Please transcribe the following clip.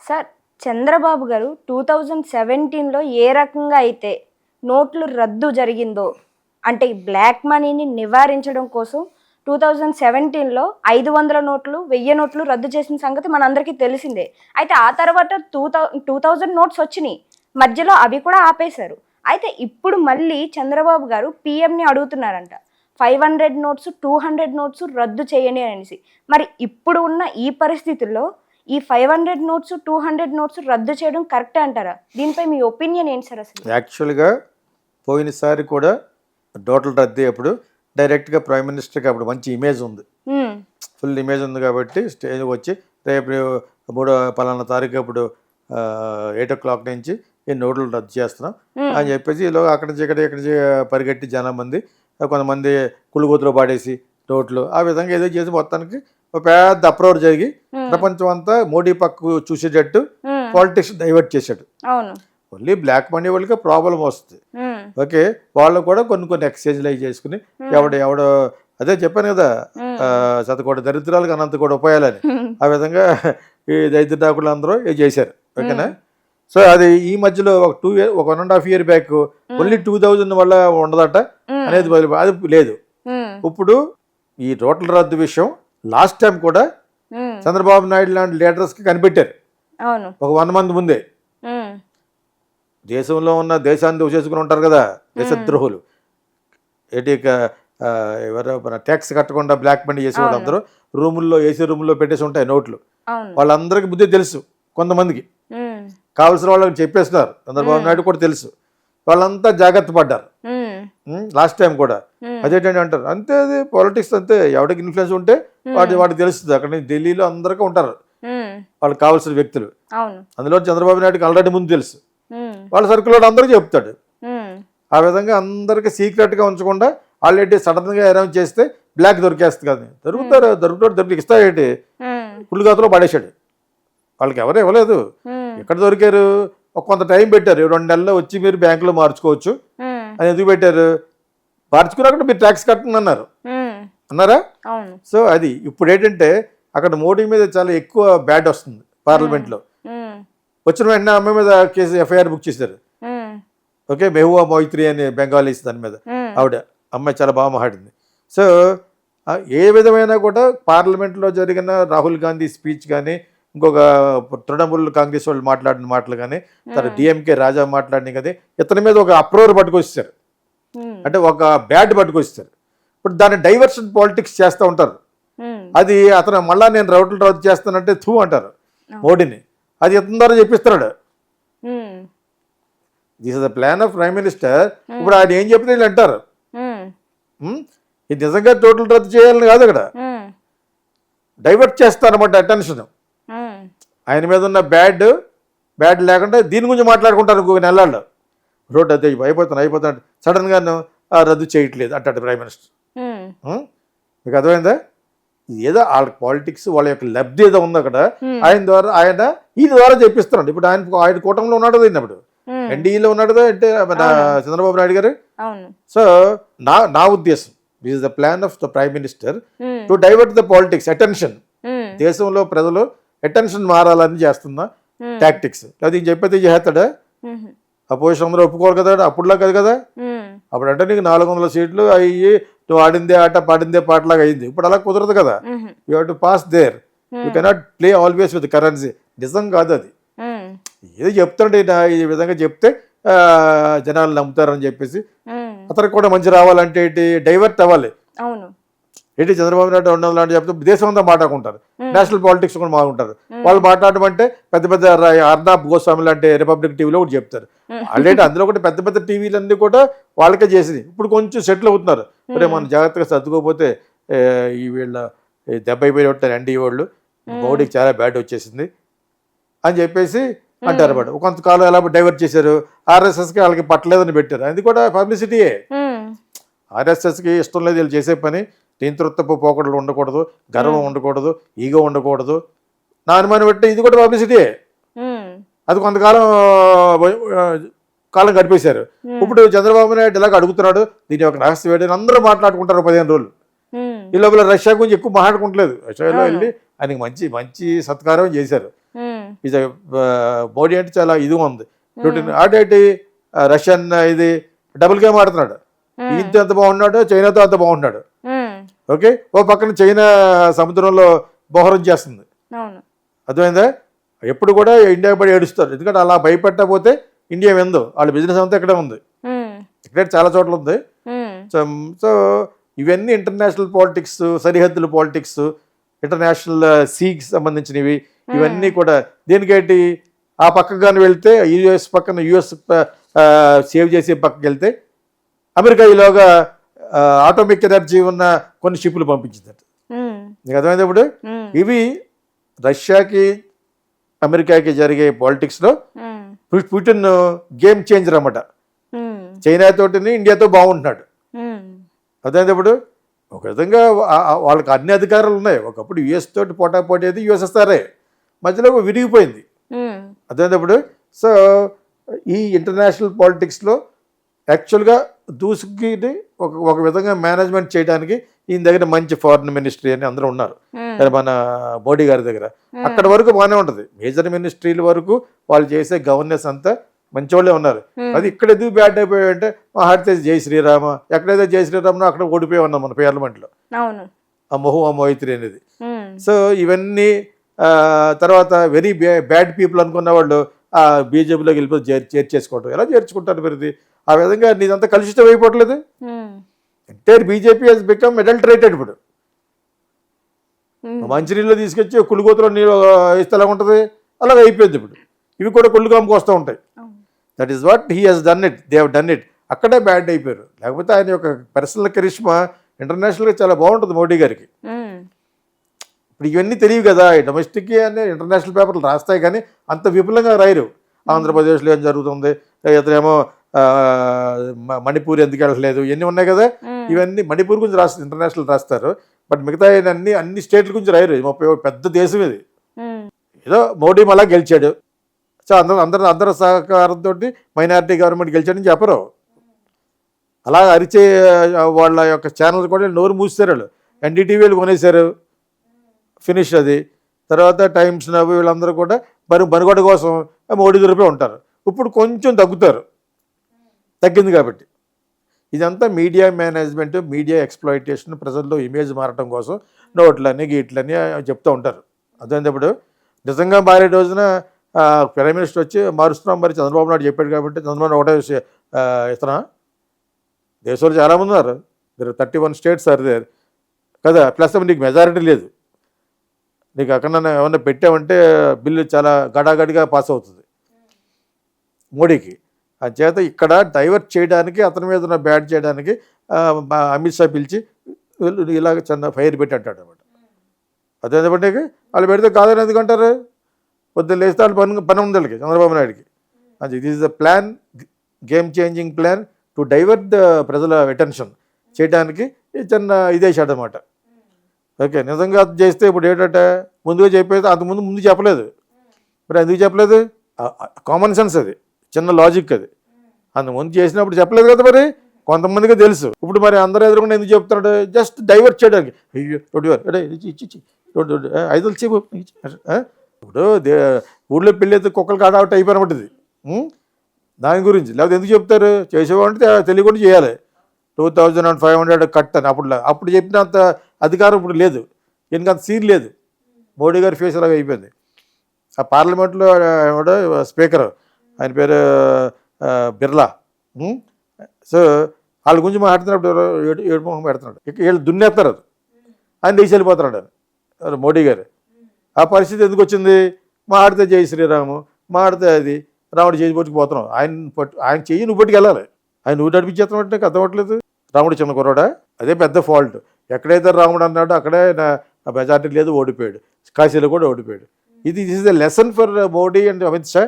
Sir Chandrababu గారు 2017లో ఏ రకంగా అయితే నోట్లు రద్దు జరిగిందో, అంటే బ్లాక్ మనీని నివారించడం కోసం 2017లో 500 నోట్లు 1000 నోట్లు రద్దు చేసిన సంగతి మనందరికీ తెలిసిందే. అయితే ఆ తర్వాత 2000 నోట్స్ వచ్చినాయి, మధ్యలో అవి కూడా ఆపేశారు. అయితే ఇప్పుడు మళ్ళీ చంద్రబాబు గారు పీఎంని అడుగుతున్నారంట, 500 నోట్స్ 200 నోట్స్ రద్దు చేయని అనేసి. మరి ఇప్పుడు ఉన్న ఈ పరిస్థితుల్లో ఈ 500 నోట్స్ 200 నోట్స్ రద్దు చేయడం కరెక్టే అంటారా? దీనిపై మీ ఒపీనియన్ ఏంటి సార్ అసలు? యాక్చువల్గా పోయినసారి కూడా నోట్ల రద్దు అప్పుడు డైరెక్ట్గా ప్రైమ్ మినిస్టర్కి అప్పుడు మంచి ఇమేజ్ ఉంది, ఫుల్ ఇమేజ్ ఉంది కాబట్టి స్టేజ్ వచ్చి రేపు 3వ పలానా తారీఖు అప్పుడు 8 o'clock నుంచి ఈ నోట్లు రద్దు చేస్తున్నాం అని చెప్పేసి ఇలా అక్కడి నుంచి ఇక్కడ పరిగెట్టి జనం మంది కొంతమంది కుళ్ళుగోతులు పాడేసి నోట్లు ఆ విధంగా ఏదో చేసి మొత్తానికి ఒక పెద్ద అప్రోర్ జరిగి ప్రపంచం అంతా మోడీ పక్కకు చూసేటట్టు పాలిటిక్స్ డైవర్ట్ చేశాడు. ఓన్లీ బ్లాక్ మనీ వాళ్ళకి ప్రాబ్లం వస్తుంది. ఓకే, వాళ్ళు కూడా కొన్ని ఎక్స్చేంజ్లు అవి చేసుకుని ఎవడో అదే చెప్పాను కదా, శతకోటి దరిద్రాలకు అనంత కూడా ఉపాయాలని, ఆ విధంగా ఈ దరిద్రాకులు అందరూ చేశారు. ఓకేనా? సో అది ఈ మధ్యలో ఒక 1.5 years బ్యాక్ ఓన్లీ 2000 వల్ల ఉండదట అనేది అది లేదు. ఇప్పుడు ఈ నోట్ల రద్దు విషయం లాస్ట్ టైం కూడా చంద్రబాబు నాయుడు లాంటి లీడర్స్కి కనిపెట్టారు ఒక 1 month ముందే. దేశంలో ఉన్న దేశాన్ని దోచేసుకుని ఉంటారు కదా దేశద్రోహులు, ఎవరో ట్యాక్స్ కట్టకుండా బ్లాక్ మనీ చేసే వాళ్ళందరూ ఏసీ రూముల్లో పెట్టేసి ఉంటాయి నోట్లు. వాళ్ళందరికీ బుద్ధి తెలుసు, కొంతమందికి కావాల్సిన వాళ్ళకి చెప్పేస్తున్నారు. చంద్రబాబు నాయుడు కూడా తెలుసు, వాళ్ళంతా జాగ్రత్త పడ్డారు లాస్ట్ టైం కూడా. అదేంటంటే అంటారు అంతే, అది పాలిటిక్స్ అంతే, ఎవరికి ఇన్ఫ్లుయెన్స్ ఉంటే వాడికి తెలుస్తుంది. అక్కడ నుంచి ఢిల్లీలో అందరికీ ఉంటారు వాళ్ళకి కావాల్సిన వ్యక్తులు. అందులో చంద్రబాబు నాయుడుకి ఆల్రెడీ ముందు తెలుసు, వాళ్ళ సర్కిల్ అందరికీ చెప్తాడు. ఆ విధంగా అందరికీ సీక్రెట్గా ఉంచకుండా ఆల్రెడీ సడన్గా అరేంజ్ చేస్తే బ్లాక్ దొరికేస్తుంది కదా. దొరికి ఇస్తాయేంటి, పుల్లిగాతలో పడేశాడు. వాళ్ళకి ఎవరు ఇవ్వలేదు, ఎక్కడ దొరికారు? కొంత టైం పెట్టారు, 2 నెలల్లో వచ్చి మీరు బ్యాంకులో మార్చుకోవచ్చు అని. ఎందుకు పెట్టారు? మార్చుకున్నాక మీరు ట్యాక్స్ కట్టండి అన్నారా? సో అది ఇప్పుడు ఏంటంటే అక్కడ మోడీ మీద చాలా ఎక్కువ బ్యాడ్ వస్తుంది పార్లమెంట్లో. వచ్చిన వెంటనే అమ్మాయి మీద కేసు ఎఫ్ఐఆర్ బుక్ చేశారు. ఓకే, మెహువా మొయిత్రి అని బెంగాలీస్, దాని మీద ఆవిడ అమ్మాయి చాలా బాగా మాట్లాడింది. సో ఏ విధమైనా కూడా పార్లమెంట్లో జరిగిన రాహుల్ గాంధీ స్పీచ్ కానీ, ఇంకొక తృణమూల్ కాంగ్రెస్ వాళ్ళు మాట్లాడిన మాటలు కానీ, తర్వాత డిఎంకే రాజా మాట్లాడిన కానీ, ఇతని మీద ఒక అప్రోర్ పట్టుకొచ్చారు, అంటే ఒక బ్యాడ్ పట్టుకొచ్చారు. ఇప్పుడు దాన్ని డైవర్షన్ పాలిటిక్స్ చేస్తూ ఉంటారు. అది అతను మళ్ళా నేను రౌట్లు రద్దు చేస్తానంటే థూ అంటారు మోడీని, అది ఇతని ద్వారా చెప్పిస్తున్నాడు. This is the plan of prime minister. ఇప్పుడు ఆయన ఏం చెప్తే వీళ్ళు అంటారు ఇది నిజంగా టోటల్ రద్దు చేయాలని కాదు, అక్కడ డైవర్ట్ చేస్తారన్నమాట అటెన్షన్. ఆయన మీద ఉన్న బ్యాడ్ లేకుండా దీని గురించి మాట్లాడుకుంటారు ఇంకొక నెలల్లో. రోడ్డు అదే అయిపోతాడు సడన్గా రద్దు చేయట్లేదు అంటాడు ప్రైమ్ మినిస్టర్. మీకు అర్థమైందా? ఏదో వాళ్ళ పాలిటిక్స్, వాళ్ళ యొక్క లబ్ధి ఏదో ఉంది అక్కడ, ఆయన ఈ ద్వారా చెప్పిస్తున్నాడు. ఇప్పుడు ఆయన కూటమిలో ఉన్నాడు అప్పుడు, ఎన్డీఏలో ఉన్నాడు అంటే చంద్రబాబు నాయుడు గారు. సో నా ఉద్దేశం, this is the plan of the prime minister to divert the politics attention. దేశంలో ప్రజలు అటెన్షన్ మారాలని చేస్తున్న టాక్టిక్స్. అది చెప్పైతే చేస్తాడా? అపోజిషన్ అందరూ ఒప్పుకోరు కదా, అప్పుడులా కాదు కదా. అప్పుడు అంటే నీకు 400 సీట్లు అయ్యి నువ్వు ఆడిందే ఆట పాడిందే పాటలాగా అయింది. ఇప్పుడు అలా కుదరదు కదా. You have to pass there, you cannot play always with currency. నిజం కాదు అది. ఏదో చెప్తాంటే ఈ విధంగా చెప్తే జనాలు నమ్ముతారని చెప్పేసి, అతనికి కూడా మంచి రావాలంటే డైవర్ట్ అవ్వాలి. ఏంటి చంద్రబాబు నాయుడు 200 చెప్తే దేశం అంతా మాట్లాడుకుంటారు, నేషనల్ పాలిటిక్స్ కూడా మాట్లాడుకుంటారు. వాళ్ళు మాట్లాడమంటే పెద్ద అర్నాబ్ గోస్వామి లాంటి రిపబ్లిక్ టీవీలో కూడా చెప్తారు. ఆల్రెడీ అందులో కూడా పెద్ద టీవీలన్నీ కూడా వాళ్ళకే చేసింది. ఇప్పుడు కొంచెం సెటిల్ అవుతున్నారు. అంటే మనం జాగ్రత్తగా సర్దుకోకపోతే ఈ వీళ్ళ దెబ్బ అయిపోయి ఉంటారు ఎన్డీఏ వాళ్ళు, మోడీకి చాలా బ్యాడ్ వచ్చేసింది అని చెప్పేసి అంటారు. బట్ కొంతకాలం ఎలా డైవర్ట్ చేశారు, ఆర్ఎస్ఎస్కి వాళ్ళకి పట్టలేదని పెట్టారు. అది కూడా పబ్లిసిటీయే. ఆర్ఎస్ఎస్కి ఇష్టం లేదు వీళ్ళు చేసే పని, తీంతృత్వపు పోకడలు ఉండకూడదు, గర్వం ఉండకూడదు, ఈగో ఉండకూడదు. నా అనుమానం బట్టి ఇది కూడా పబ్లిసిటీయే. అది కొంతకాలం గడిపేశారు. ఇప్పుడు చంద్రబాబు నాయుడు ఇలాగ అడుగుతున్నాడు, దీని యొక్క రహస్యం ఏంటని అందరూ మాట్లాడుకుంటారు 15 రోజులు. ఈ లోపల రష్యా గురించి ఎక్కువ మాట్లాడుకుంటలేదు. రష్యాలో వెళ్ళి ఆయనకి మంచి సత్కారం చేశారు. ఇది మోడీ అంటే చాలా ఇది ఉంది. ఆడేటి రష్యన్ ఇది డబుల్ గేమ్ ఆడుతున్నాడు. ఈయనతో ఎంత బాగున్నాడు, చైనాతో అంత బాగుంటున్నాడు. ఓకే, ఓ పక్కన చైనా సముద్రంలో బోహరం చేస్తుంది. అర్థమైందా? ఎప్పుడు కూడా ఇండియా పడి ఏడుస్తారు, ఎందుకంటే అలా భయపెట్టకపోతే ఇండియా విందు. వాళ్ళ బిజినెస్ అంతా ఇక్కడే ఉంది, ఇక్కడే చాలా చోట్ల ఉంది. సో ఇవన్నీ ఇంటర్నేషనల్ పాలిటిక్స్, సరిహద్దుల పాలిటిక్స్, ఇంటర్నేషనల్ సీకి సంబంధించినవి, ఇవన్నీ కూడా దేనికేంటి ఆ పక్కకు కానీ వెళ్తే యుఎస్ పక్కన యుఎస్ సేవ్ చేసే పక్కకి వెళ్తే అమెరికా ఈలోగా ఆటోమిక్ ఎనర్జీ ఉన్న కొన్ని షిప్లు పంపించిందట. నీకు అర్థమైంది? ఇప్పుడు ఇవి రష్యాకి అమెరికాకి జరిగే పాలిటిక్స్లో పుటిన్ గేమ్ చేంజర్ అన్నమాట. చైనా తోటిని ఇండియాతో బాగుంటున్నాడు. అర్థమైంది? ఇప్పుడు ఒక విధంగా వాళ్ళకి అన్ని అధికారాలు ఉన్నాయి. ఒకప్పుడు యుఎస్ తోటి పోటాపోటీ యుఎస్ఎస్ఆర్ఏ మధ్యలో విరిగిపోయింది. అర్థమైంది? ఇప్పుడు సో ఈ ఇంటర్నేషనల్ పాలిటిక్స్లో యాక్చువల్గా దూసుకి ఒక విధంగా మేనేజ్మెంట్ చేయడానికి ఈయన దగ్గర మంచి ఫారిన్ మినిస్ట్రీ అని అందరూ ఉన్నారు మన మోడీ గారి దగ్గర. అక్కడ వరకు బాగానే ఉంటుంది. మేజర్ మినిస్ట్రీల వరకు వాళ్ళు చేసే గవర్నెన్స్ అంతా మంచి వాళ్ళే ఉన్నారు. అది ఇక్కడ ఎందుకు బ్యాడ్ అయిపోయాయంటే మహాడితే జై శ్రీరామ, ఎక్కడైతే జై శ్రీరామనో అక్కడ ఓడిపోయి ఉన్నాం మన పార్లమెంట్లో, ఆ మొహు ఆ మోయిత్రి అనేది. సో ఇవన్నీ తర్వాత వెరీ బ్యాడ్ పీపుల్ అనుకున్న వాళ్ళు ఆ బీజేపీలోకి వెళ్ళిపోయి చేర్చేసుకోవటం. ఎలా చేర్చుకుంటారు మరి? ఆ విధంగా నీదంతా కలుషితం అయిపోవట్లేదు. Entire BJP has become adulterated. ఇప్పుడు మంచినీళ్ళు తీసుకొచ్చి కుళ్ళుగోతులో నీళ్ళు ఇస్తే ఎలా ఉంటుంది, అలాగే అయిపోయింది. ఇప్పుడు ఇవి కూడా కుళ్ళు కాముకు వస్తూ ఉంటాయి. That is what he has done it, they have done it. అక్కడే బ్యాడ్ అయిపోయారు. లేకపోతే ఆయన యొక్క పర్సనల్ కరిష్మా ఇంటర్నేషనల్గా చాలా బాగుంటుంది మోడీ గారికి. ఇప్పుడు ఇవన్నీ తెలియవు కదా, డొమెస్టిక్ అనే ఇంటర్నేషనల్ పేపర్లు రాస్తాయి కానీ అంత విపులంగా రాయరు. ఆంధ్రప్రదేశ్లో ఏం జరుగుతుంది, ఇతనేమో మణిపూర్ ఎందుకు వెళ్ళట్లేదు, ఇవన్నీ ఉన్నాయి కదా. ఇవన్నీ మణిపూర్ గురించి రాస్తారు, ఇంటర్నేషనల్ రాస్తారు. బట్ మిగతా అన్ని స్టేట్ల గురించి రాయరు. 30 పెద్ద దేశం ఇది. ఏదో మోడీ మళ్ళా గెలిచాడు, సో అందరూ సహకారంతో మైనారిటీ గవర్నమెంట్ గెలిచాడని చెప్పరు. అలా అరిచే వాళ్ళ యొక్క ఛానల్ కూడా నోరు మూసారు వాళ్ళు. ఎన్డీటీవీలు కొనేశారు, ఫినిష్ అది. తర్వాత టైమ్స్ నవ్వు వీళ్ళందరూ కూడా మనుగడ కోసం మోడీ దొరిపే ఉంటారు. ఇప్పుడు కొంచెం తగ్గింది కాబట్టి. ఇదంతా మీడియా మేనేజ్మెంట్, మీడియా ఎక్స్ప్లాయిటేషన్, ప్రజల్లో ఇమేజ్ మారటం కోసం నోట్లని గీట్లని చెప్తూ ఉంటారు. అదేంటప్పుడు నిజంగా మారే రోజున ప్రైమ్ మినిస్టర్ వచ్చి మారుస్తున్నాం మరి చంద్రబాబు నాయుడు చెప్పాడు కాబట్టి చంద్రబాబు ఒకటే ఇతనా, దేశంలో చాలామంది ఉన్నారు. 31 స్టేట్స్ ఆర్ దేర్ కదా. ప్లస్ నీకు మెజారిటీ లేదు, నీకు అక్కడ ఏమన్నా పెట్టామంటే బిల్లు చాలా గడాగడిగా పాస్ అవుతుంది మోడీకి. చేత ఇక్కడ డైవర్ట్ చేయడానికి, అతని మీద ఉన్న బ్యాడ్ చేయడానికి అమిత్ షా పిలిచి ఇలాగ చిన్న ఫైర్ పెట్టి అంటాడు అనమాట. అదేంటంటే వాళ్ళు పెడితే కాదని ఎందుకంటారు? పొద్దున్న లేస్తే వాళ్ళు పని ఉంది వాళ్ళకి, చంద్రబాబు నాయుడికి. అది ఇది is the plan, game changing plan to divert the ప్రజల అటెన్షన్ చేయడానికి చిన్న ఇదేశాడు అనమాట. ఓకే, నిజంగా చేస్తే ఇప్పుడు ఏంటంటే ముందుగా చెప్పేది ముందు చెప్పలేదు. మరి ఎందుకు చెప్పలేదు? కామన్ సెన్స్ అది, చిన్న లాజిక్ అది. ముందు చేసినప్పుడు చెప్పలేదు కదా. మరి కొంతమందికి తెలుసు. ఇప్పుడు మరి అందరూ ఎదురుకుండా ఎందుకు చెప్తున్నాడు? జస్ట్ డైవర్ట్ చేయడానికి. అయ్యో ఐదు ఇప్పుడు ఊళ్ళో పెళ్ళైతే కుక్కలు కాడవుట్ అయిపోయినట్టు దాని గురించి. లేకపోతే ఎందుకు చెప్తారు? చేసేవాళ్ళంటే తెలియకుండా చేయాలి. 2500 కట్ అని అప్పుడు చెప్పినంత అధికారం ఇప్పుడు లేదు. ఎందుకంత సీన్ లేదు. మోడీ గారి ఫేస్ అలాగే అయిపోయింది. ఆ పార్లమెంట్లో స్పీకర్, ఆయన పేరు బిర్లా. సో వాళ్ళ గురించి మాట్లాడుతున్నప్పుడు ఏడు మొహం పెడుతున్నాడు. వీళ్ళు దున్నేస్తారు, ఆయన తీసి వెళ్ళిపోతున్నాడు ఆయన మోడీ గారు. ఆ పరిస్థితి ఎందుకు వచ్చింది? మాడితే జై శ్రీరాము, మాడితే అది రాముడు చేసి పట్టుకుపోతున్నాం. ఆయన చెయ్యి నువ్వు పట్టుకు వెళ్ళాలి. ఆయన నువ్వు నడిపించేస్తున్నట్టు నాకు అర్థమవట్లేదు. రాముడు చిన్న కుర్రాడా? అదే పెద్ద ఫాల్ట్. ఎక్కడైతే రాముడు అన్నాడో అక్కడే నా మెజార్టీ లేదు, ఓడిపోయాడు. కాశీలో కూడా ఓడిపోయాడు. This is the lesson for Modi and Amit Shah.